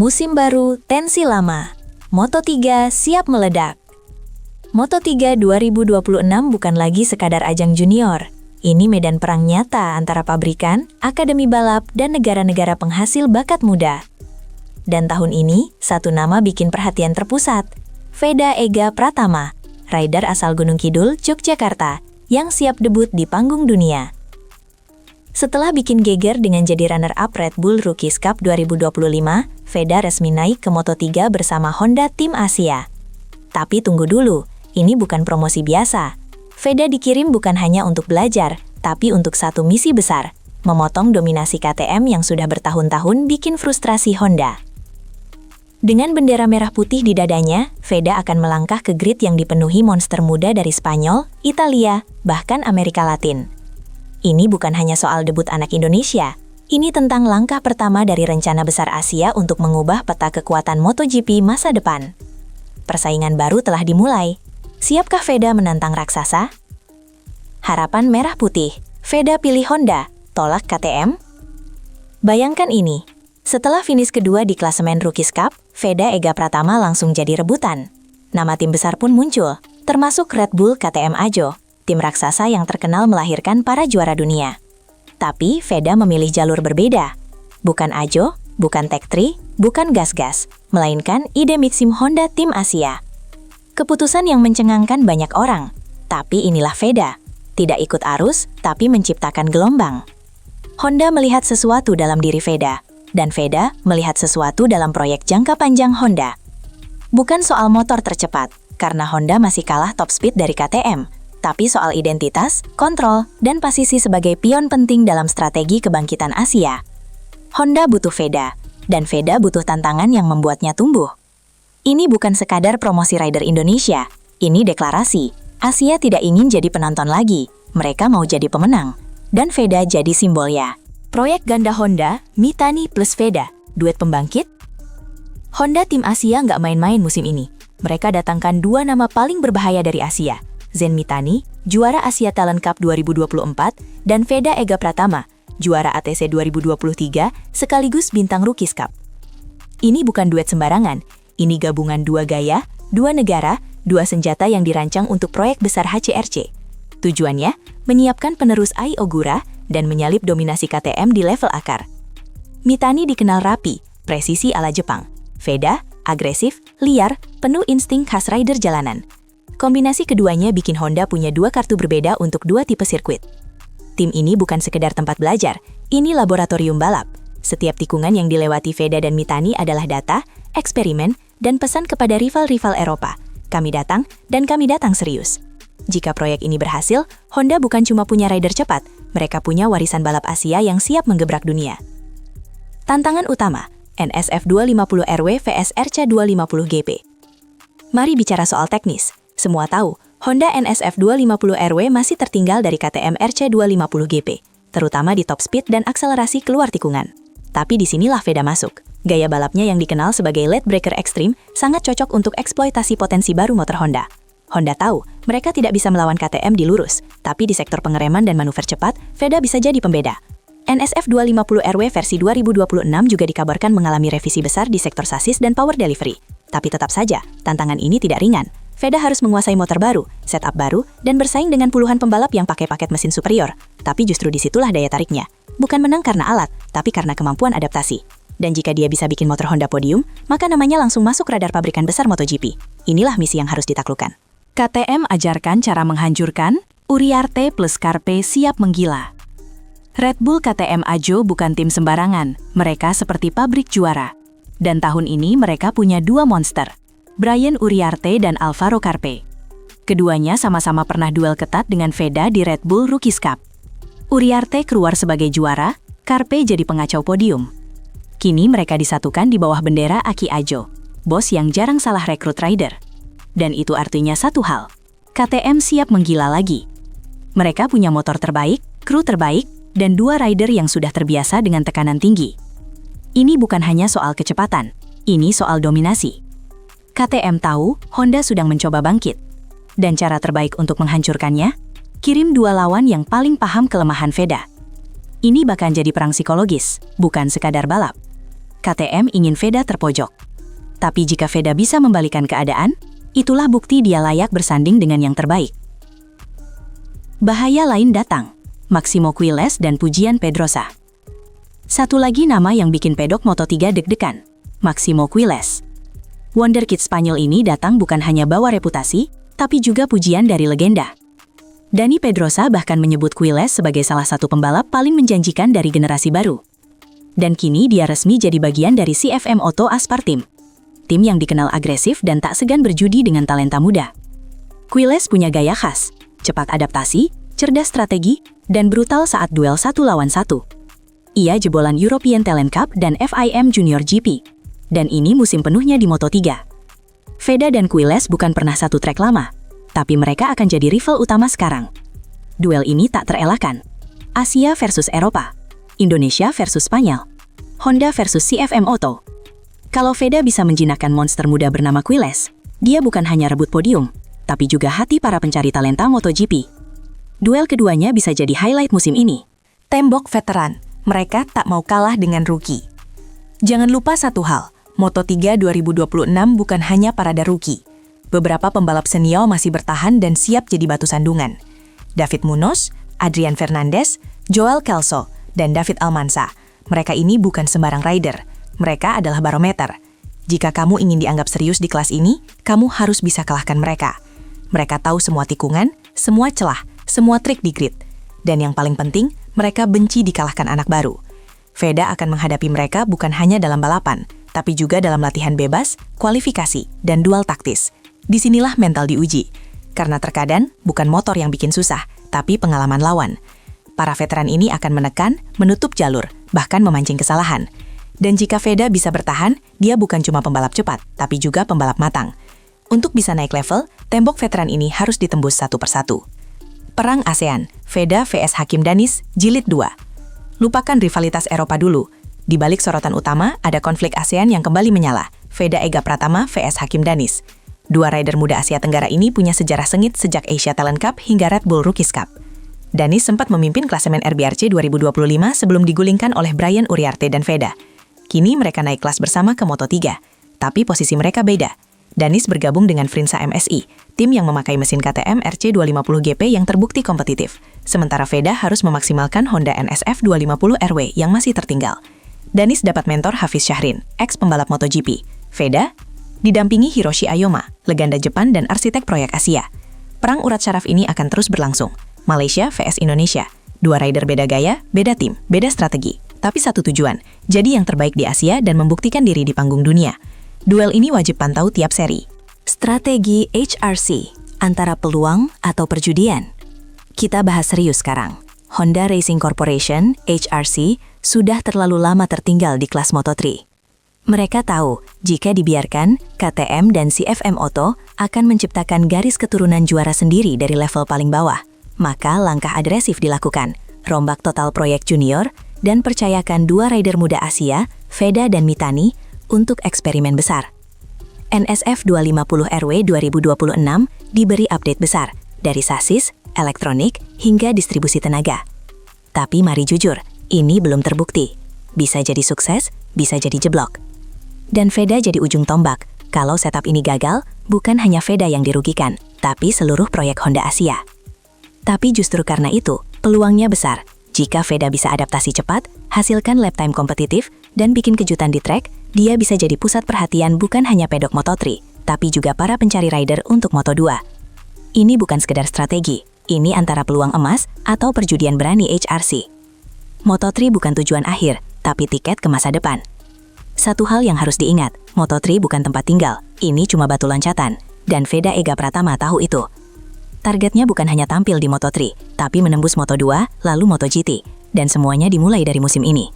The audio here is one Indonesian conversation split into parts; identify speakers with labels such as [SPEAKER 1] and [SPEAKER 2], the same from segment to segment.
[SPEAKER 1] Musim baru, tensi lama. Moto3 siap meledak. Moto3 2026 bukan lagi sekadar ajang junior. Ini medan perang nyata antara pabrikan, akademi balap, dan negara-negara penghasil bakat muda. Dan tahun ini, satu nama bikin perhatian terpusat. Veda Ega Pratama, rider asal Gunung Kidul, Yogyakarta, yang siap debut di panggung dunia. Setelah bikin geger dengan jadi runner-up Red Bull Rookies Cup 2025, Veda resmi naik ke Moto3 bersama Honda Tim Asia. Tapi tunggu dulu, ini bukan promosi biasa. Veda dikirim bukan hanya untuk belajar, tapi untuk satu misi besar, memotong dominasi KTM yang sudah bertahun-tahun bikin frustrasi Honda. Dengan bendera merah putih di dadanya, Veda akan melangkah ke grid yang dipenuhi monster muda dari Spanyol, Italia, bahkan Amerika Latin. Ini bukan hanya soal debut anak Indonesia, ini tentang langkah pertama dari rencana besar Asia untuk mengubah peta kekuatan MotoGP masa depan. Persaingan baru telah dimulai. Siapkah Veda menantang raksasa? Harapan merah putih, Veda pilih Honda, tolak KTM? Bayangkan ini, setelah finish kedua di klasemen Rookies Cup, Veda Ega Pratama langsung jadi rebutan. Nama tim besar pun muncul, termasuk Red Bull KTM Ajo, tim raksasa yang terkenal melahirkan para juara dunia. Tapi Veda memilih jalur berbeda. Bukan Ajo, bukan Tech3, bukan gas-gas, melainkan ide Mitsim Honda Tim Asia. Keputusan yang mencengangkan banyak orang, tapi inilah Veda. Tidak ikut arus, tapi menciptakan gelombang. Honda melihat sesuatu dalam diri Veda, dan Veda melihat sesuatu dalam proyek jangka panjang Honda. Bukan soal motor tercepat, karena Honda masih kalah top speed dari KTM, tapi soal identitas, kontrol, dan posisi sebagai pion penting dalam strategi kebangkitan Asia. Honda butuh Veda, dan Veda butuh tantangan yang membuatnya tumbuh. Ini bukan sekadar promosi rider Indonesia, ini deklarasi. Asia tidak ingin jadi penonton lagi, mereka mau jadi pemenang. Dan Veda jadi simbolnya. Proyek ganda Honda, Mitani plus Veda, duet pembangkit? Honda Tim Asia nggak main-main musim ini. Mereka datangkan dua nama paling berbahaya dari Asia. Zen Mitani, juara Asia Talent Cup 2024, dan Veda Ega Pratama, juara ATC 2023, sekaligus bintang Rookies Cup. Ini bukan duet sembarangan, ini gabungan dua gaya, dua negara, dua senjata yang dirancang untuk proyek besar HCRC. Tujuannya, menyiapkan penerus Ai Ogura dan menyalip dominasi KTM di level akar. Mitani dikenal rapi, presisi ala Jepang. Veda, agresif, liar, penuh insting khas rider jalanan. Kombinasi keduanya bikin Honda punya dua kartu berbeda untuk dua tipe sirkuit. Tim ini bukan sekedar tempat belajar, ini laboratorium balap. Setiap tikungan yang dilewati Veda dan Mitani adalah data, eksperimen, dan pesan kepada rival-rival Eropa. Kami datang, dan kami datang serius. Jika proyek ini berhasil, Honda bukan cuma punya rider cepat, mereka punya warisan balap Asia yang siap menggebrak dunia. Tantangan utama, NSF 250RW vs RC 250GP. Mari bicara soal teknis. Semua tahu, Honda NSF 250RW masih tertinggal dari KTM RC 250GP, terutama di top speed dan akselerasi keluar tikungan. Tapi disinilah Veda masuk. Gaya balapnya yang dikenal sebagai late breaker ekstrim sangat cocok untuk eksploitasi potensi baru motor Honda. Honda tahu, mereka tidak bisa melawan KTM di lurus, tapi di sektor pengereman dan manuver cepat, Veda bisa jadi pembeda. NSF 250RW versi 2026 juga dikabarkan mengalami revisi besar di sektor sasis dan power delivery. Tapi tetap saja, tantangan ini tidak ringan. Veda harus menguasai motor baru, setup baru, dan bersaing dengan puluhan pembalap yang pakai paket mesin superior. Tapi justru disitulah daya tariknya. Bukan menang karena alat, tapi karena kemampuan adaptasi. Dan jika dia bisa bikin motor Honda podium, maka namanya langsung masuk radar pabrikan besar MotoGP. Inilah misi yang harus ditaklukkan. KTM ajarkan cara menghancurkan, Uriarte plus Carpe siap menggila. Red Bull KTM Ajo bukan tim sembarangan, mereka seperti pabrik juara. Dan tahun ini mereka punya dua monster, Brian Uriarte dan Alvaro Carpe. Keduanya sama-sama pernah duel ketat dengan Veda di Red Bull Rookies Cup. Uriarte keluar sebagai juara, Carpe jadi pengacau podium. Kini mereka disatukan di bawah bendera Aki Ajo, bos yang jarang salah rekrut rider. Dan itu artinya satu hal, KTM siap menggila lagi. Mereka punya motor terbaik, kru terbaik, dan dua rider yang sudah terbiasa dengan tekanan tinggi. Ini bukan hanya soal kecepatan, ini soal dominasi. KTM tahu Honda sedang mencoba bangkit. Dan cara terbaik untuk menghancurkannya? Kirim dua lawan yang paling paham kelemahan Veda. Ini bahkan jadi perang psikologis, bukan sekadar balap.
[SPEAKER 2] KTM ingin Veda terpojok. Tapi jika Veda bisa membalikan keadaan, itulah bukti dia layak bersanding dengan yang terbaik. Bahaya lain datang, Maximo Quiles dan pujian Pedrosa. Satu lagi nama yang bikin pedok Moto3 deg-degan, Maximo Quiles. Wonderkid Spanyol ini datang bukan hanya bawa reputasi, tapi juga pujian dari legenda. Dani Pedrosa bahkan menyebut Quiles sebagai salah satu pembalap paling menjanjikan dari generasi baru. Dan kini dia resmi jadi bagian dari CFM Auto Aspar Team. Tim yang dikenal agresif dan tak segan berjudi dengan talenta muda. Quiles punya gaya khas, cepat adaptasi, cerdas strategi, dan brutal saat duel 1 lawan 1. Ia jebolan European Talent Cup dan FIM Junior GP. Dan ini musim penuhnya di Moto3. Veda dan Quiles bukan pernah satu trek lama, tapi mereka akan jadi rival utama sekarang. Duel ini tak terelakkan. Asia versus Eropa, Indonesia versus Spanyol, Honda versus CFM Auto. Kalau Veda bisa menjinakkan monster muda bernama Quiles, dia bukan hanya rebut podium, tapi juga hati para pencari talenta MotoGP. Duel keduanya bisa jadi highlight musim ini.
[SPEAKER 1] Tembok veteran, mereka tak mau kalah dengan rookie. Jangan lupa satu hal, Moto3 2026 bukan hanya parade rookie. Beberapa pembalap senior masih bertahan dan siap jadi batu sandungan. David Munoz, Adrian Fernandez, Joel Kelso, dan David Almanza. Mereka ini bukan sembarang rider. Mereka adalah barometer. Jika kamu ingin dianggap serius di kelas ini, kamu harus bisa kalahkan mereka. Mereka tahu semua tikungan, semua celah, semua trik di grid. Dan yang paling penting, mereka benci dikalahkan anak baru. Veda akan menghadapi mereka bukan hanya dalam balapan, tapi juga dalam latihan bebas, kualifikasi, dan duel taktis. Disinilah mental diuji. Karena terkadang bukan motor yang bikin susah, tapi pengalaman lawan. Para veteran ini akan menekan, menutup jalur, bahkan memancing kesalahan. Dan jika Veda bisa bertahan, dia bukan cuma pembalap cepat, tapi juga pembalap matang. Untuk bisa naik level, tembok veteran ini harus ditembus satu persatu. Perang ASEAN, Veda vs Hakim Danis, Jilid 2. Lupakan rivalitas Eropa dulu. Di balik sorotan utama, ada konflik ASEAN yang kembali menyala, Veda Ega Pratama vs Hakim Danis. Dua rider muda Asia Tenggara ini punya sejarah sengit sejak Asia Talent Cup hingga Red Bull Rookies Cup. Danis sempat memimpin klasemen RBRC 2025 sebelum digulingkan oleh Brian Uriarte dan Veda. Kini mereka naik kelas bersama ke Moto3, tapi posisi mereka beda. Danis bergabung dengan Frinsa MSI, tim yang memakai mesin KTM RC250GP yang terbukti kompetitif. Sementara Veda harus memaksimalkan Honda NSF 250RW yang masih tertinggal. Danis dapat mentor Hafiz Syahrin, ex-pembalap MotoGP. Veda didampingi Hiroshi Ayoma, legenda Jepan dan arsitek proyek Asia. Perang urat syaraf ini akan terus berlangsung. Malaysia vs Indonesia. Dua rider beda gaya, beda tim, beda strategi. Tapi satu tujuan, jadi yang terbaik di Asia dan membuktikan diri di panggung dunia. Duel ini wajib pantau tiap seri. Strategi HRC, antara peluang atau perjudian. Kita bahas serius sekarang. Honda Racing Corporation, HRC, sudah terlalu lama tertinggal di kelas Moto3. Mereka tahu, jika dibiarkan, KTM dan CFM Auto akan menciptakan garis keturunan juara sendiri dari level paling bawah. Maka langkah agresif dilakukan, rombak total proyek junior, dan percayakan dua rider muda Asia, Veda dan Mitani, untuk eksperimen besar. NSF 250RW 2026 diberi update besar, dari sasis, elektronik, hingga distribusi tenaga. Tapi mari jujur, ini belum terbukti. Bisa jadi sukses, bisa jadi jeblok. Dan Veda jadi ujung tombak. Kalau setup ini gagal, bukan hanya Veda yang dirugikan, tapi seluruh proyek Honda Asia. Tapi justru karena itu, peluangnya besar. Jika Veda bisa adaptasi cepat, hasilkan lap time kompetitif, dan bikin kejutan di track, dia bisa jadi pusat perhatian bukan hanya pedok Moto3, tapi juga para pencari rider untuk Moto2. Ini bukan sekedar strategi, ini antara peluang emas atau perjudian berani HRC. Moto3 bukan tujuan akhir, tapi tiket ke masa depan. Satu hal yang harus diingat, Moto3 bukan tempat tinggal, ini cuma batu loncatan, dan Veda Ega Pratama tahu itu. Targetnya bukan hanya tampil di Moto3, tapi menembus Moto2, lalu MotoGP, dan semuanya dimulai dari musim ini.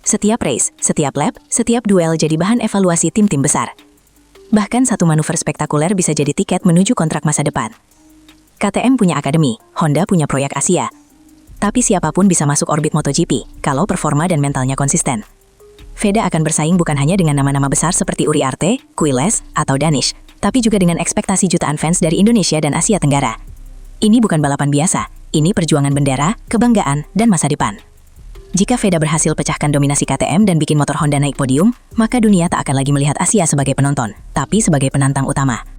[SPEAKER 1] Setiap race, setiap lap, setiap duel jadi bahan evaluasi tim-tim besar. Bahkan satu manuver spektakuler bisa jadi tiket menuju kontrak masa depan. KTM punya akademi, Honda punya proyek Asia. Tapi siapapun bisa masuk orbit MotoGP, kalau performa dan mentalnya konsisten. Veda akan bersaing bukan hanya dengan nama-nama besar seperti Uriarte, Quiles, atau Danish, tapi juga dengan ekspektasi jutaan fans dari Indonesia dan Asia Tenggara. Ini bukan balapan biasa, ini perjuangan bendera, kebanggaan, dan masa depan.
[SPEAKER 2] Jika Veda berhasil pecahkan dominasi KTM dan bikin motor Honda naik podium, maka dunia tak akan lagi melihat Asia sebagai penonton, tapi sebagai penantang utama.